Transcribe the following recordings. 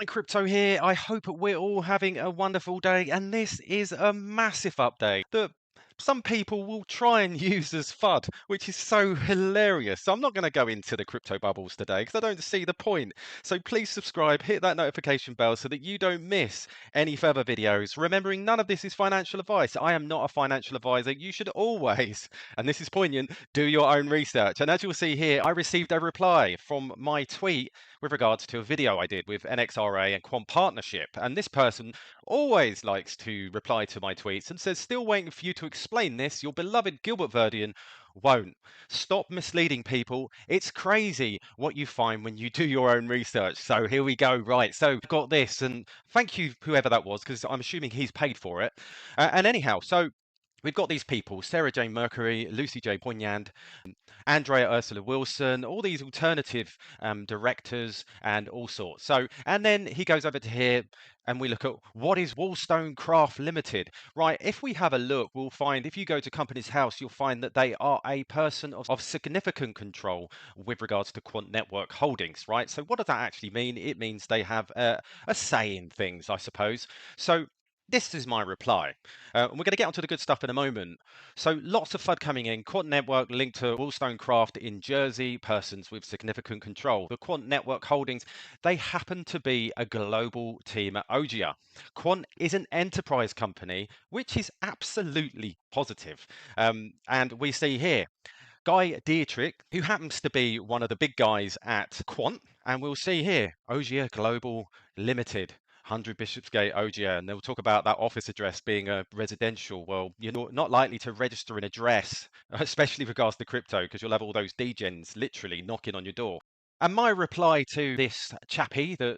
Hi, Crypto here. I hope we're all having a wonderful day, and this is a massive update that some people will try and use as FUD, which is so hilarious. So I'm not going to go into the crypto bubbles today because I don't see the point. So please subscribe, hit that notification bell so that you don't miss any further videos. Remembering none of this is financial advice. I am not a financial advisor. You should always, and this is poignant, do your own research. And as you'll see here, I received a reply from my tweet with regards to a video I did with NXRA and Quant Partnership. And this person always likes to reply to my tweets and says, still waiting for you to explain this. Your beloved Gilbert Verdian won't. Stop misleading people. It's crazy what you find when you do your own research. So here we go. Right. So got this. And thank you, whoever that was, because I'm assuming he's paid for it. And anyhow, so we've got these people, Sarah Jane Mercury, Lucy J. Poignand, Andrea Ursula Wilson, all these alternative directors and all sorts. So, and then he goes over to here and we look at what is Wallstone Craft Limited, right? If we have a look, we'll find if you go to Companies House, you'll find that they are a person of significant control with regards to Quant Network holdings, right? So what does that actually mean? It means they have a say in things, I suppose. So this is my reply. And we're going to get onto the good stuff in a moment. So lots of FUD coming in. Quant Network linked to Wallstone Craft in Jersey, persons with significant control. The Quant Network holdings, they happen to be a global team at Odia. Quant is an enterprise company, which is absolutely positive. And we see here, Guy Dietrich, who happens to be one of the big guys at Quant, and we'll see here, Ogia Global Limited. 100 Bishopsgate, Ogia, and they'll talk about that office address being a residential. Well, you're not likely to register an address, especially regards to crypto, because you'll have all those degens literally knocking on your door. And my reply to this chappie that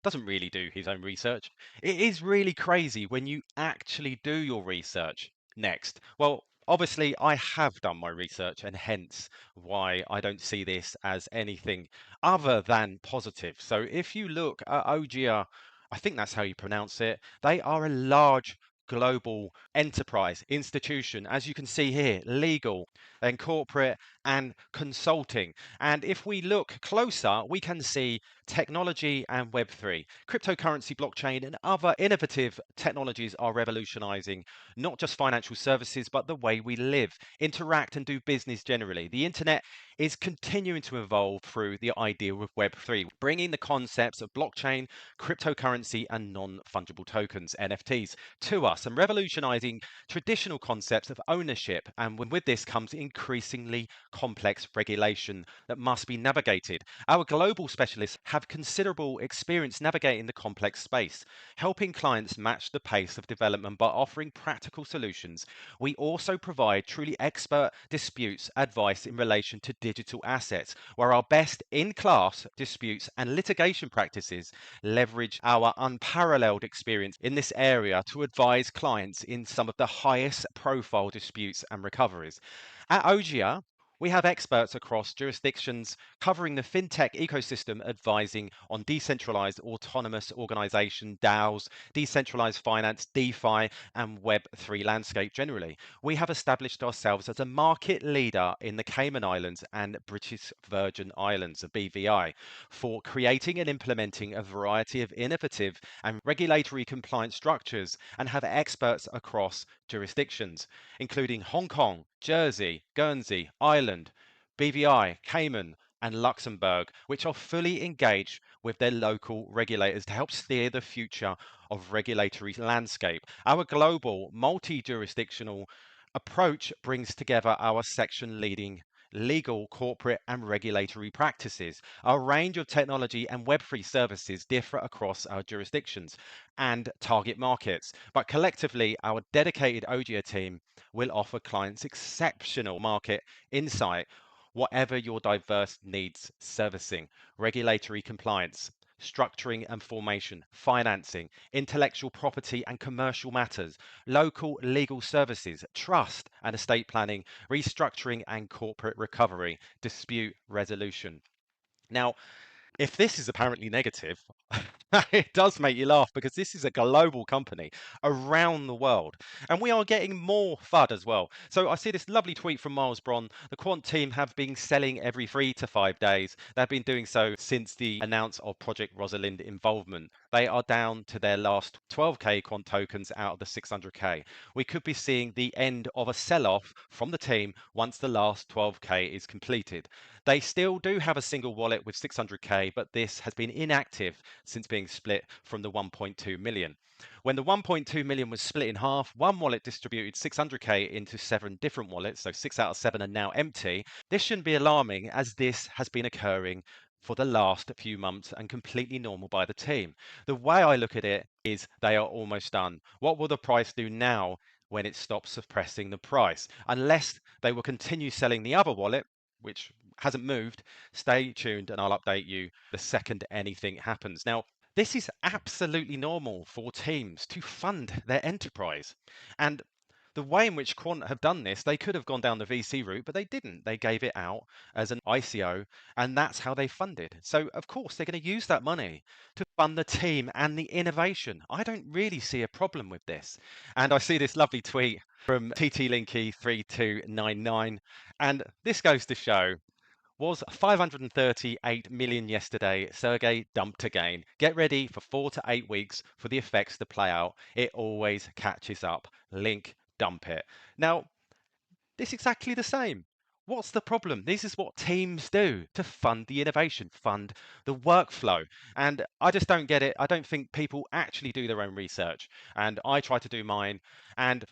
doesn't really do his own research, it is really crazy when you actually do your research. Next. Well, obviously, I have done my research, and hence why I don't see this as anything other than positive. So if you look at Ogia, I think that's how you pronounce it, they are a large global enterprise institution, as you can see here, legal and corporate and consulting. And if we look closer, we can see technology and Web3. Cryptocurrency, blockchain, and other innovative technologies are revolutionizing not just financial services, but the way we live, interact, and do business generally. The internet is continuing to evolve through the idea of Web3, bringing the concepts of blockchain, cryptocurrency, and non fungible tokens, NFTs, to us and revolutionizing traditional concepts of ownership. And with this comes increasingly complex regulation that must be navigated. Our global specialists have considerable experience navigating the complex space, helping clients match the pace of development by offering practical solutions. We also provide truly expert disputes advice in relation to digital assets, where our best in class disputes and litigation practices leverage our unparalleled experience in this area to advise clients in some of the highest profile disputes and recoveries. At Ogia, we have experts across jurisdictions covering the fintech ecosystem, advising on decentralized autonomous organization, DAOs, decentralized finance, DeFi, and Web3 landscape generally. We have established ourselves as a market leader in the Cayman Islands and British Virgin Islands, the BVI, for creating and implementing a variety of innovative and regulatory compliance structures, and have experts across jurisdictions, including Hong Kong, Jersey, Guernsey, Ireland, BVI, Cayman, and Luxembourg, which are fully engaged with their local regulators to help steer the future of regulatory landscape. Our global multi-jurisdictional approach brings together our section leading legal, corporate, and regulatory practices. Our range of technology and Web3 services differ across our jurisdictions and target markets, but collectively, our dedicated Odia team will offer clients exceptional market insight, whatever your diverse needs servicing, regulatory compliance, structuring and formation, financing, intellectual property and commercial matters, local legal services, trust and estate planning, restructuring and corporate recovery, dispute resolution. Now, If this is apparently negative, it does make you laugh because this is a global company around the world, and we are getting more FUD as well. So I see this lovely tweet from Miles Bron. The Quant team have been selling every 3 to 5 days. They've been doing so since the announce of Project Rosalind involvement. They are down to their last 12k Quant tokens out of the 600k. We could be seeing the end of a sell-off from the team once the last 12k is completed. They still do have a single wallet with 600k, but this has been inactive since being split from the 1.2 million. When the 1.2 million was split in half, one wallet distributed 600k into 7 different wallets, so 6 out of 7 are now empty. This shouldn't be alarming as this has been occurring for the last few months and completely normal by the team. The way I look at it is they are almost done. What will the price do now when it stops suppressing the price? Unless they will continue selling the other wallet, which hasn't moved, stay tuned and I'll update you the second anything happens. Now, this is absolutely normal for teams to fund their enterprise. And the way in which Quant have done this, they could have gone down the VC route, but they didn't. They gave it out as an ICO, and that's how they funded. So, of course, they're going to use that money to fund the team and the innovation. I don't really see a problem with this. And I see this lovely tweet from TTLinky3299, and this goes to show was 538 million yesterday. Sergey dumped again. Get ready for 4 to 8 weeks for the effects to play out. It always catches up. Link, dump it. Now, it's exactly the same. What's the problem? This is what teams do to fund the innovation, fund the workflow. And I just don't get it. I don't think people actually do their own research. And I try to do mine. And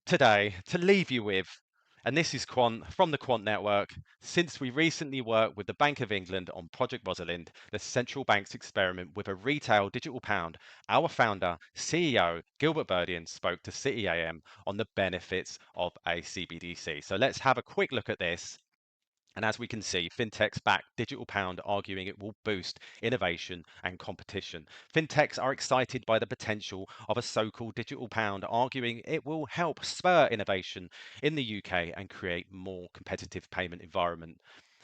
today, to leave you with, and this is Quant from the Quant Network. Since we recently worked with the Bank of England on Project Rosalind, the central bank's experiment with a retail digital pound, our founder, CEO, Gilbert Burdian, spoke to City AM on the benefits of a CBDC. So let's have a quick look at this. And as we can see, fintechs back digital pound, arguing it will boost innovation and competition. Fintechs are excited by the potential of a so-called digital pound, arguing it will help spur innovation in the UK and create more competitive payment environment.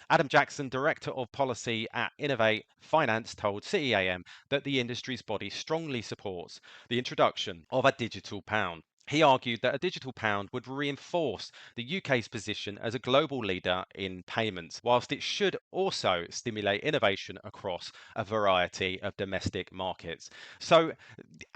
Adam Jackson, Director of Policy at Innovate Finance, told CEAM that the industry's body strongly supports the introduction of a digital pound. He argued that a digital pound would reinforce the UK's position as a global leader in payments, whilst it should also stimulate innovation across a variety of domestic markets. So,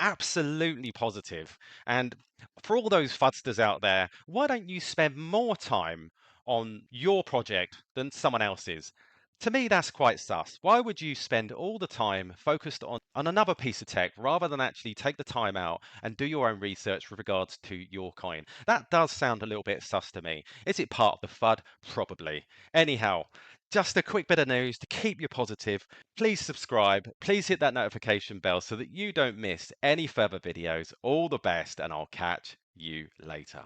absolutely positive. And for all those fudsters out there, why don't you spend more time on your project than someone else's? To me, that's quite sus. Why would you spend all the time focused on another piece of tech rather than actually take the time out and do your own research with regards to your coin? That does sound a little bit sus to me. Is it part of the FUD? Probably. Anyhow, just a quick bit of news to keep you positive. Please subscribe. Please hit that notification bell so that you don't miss any further videos. All the best, and I'll catch you later.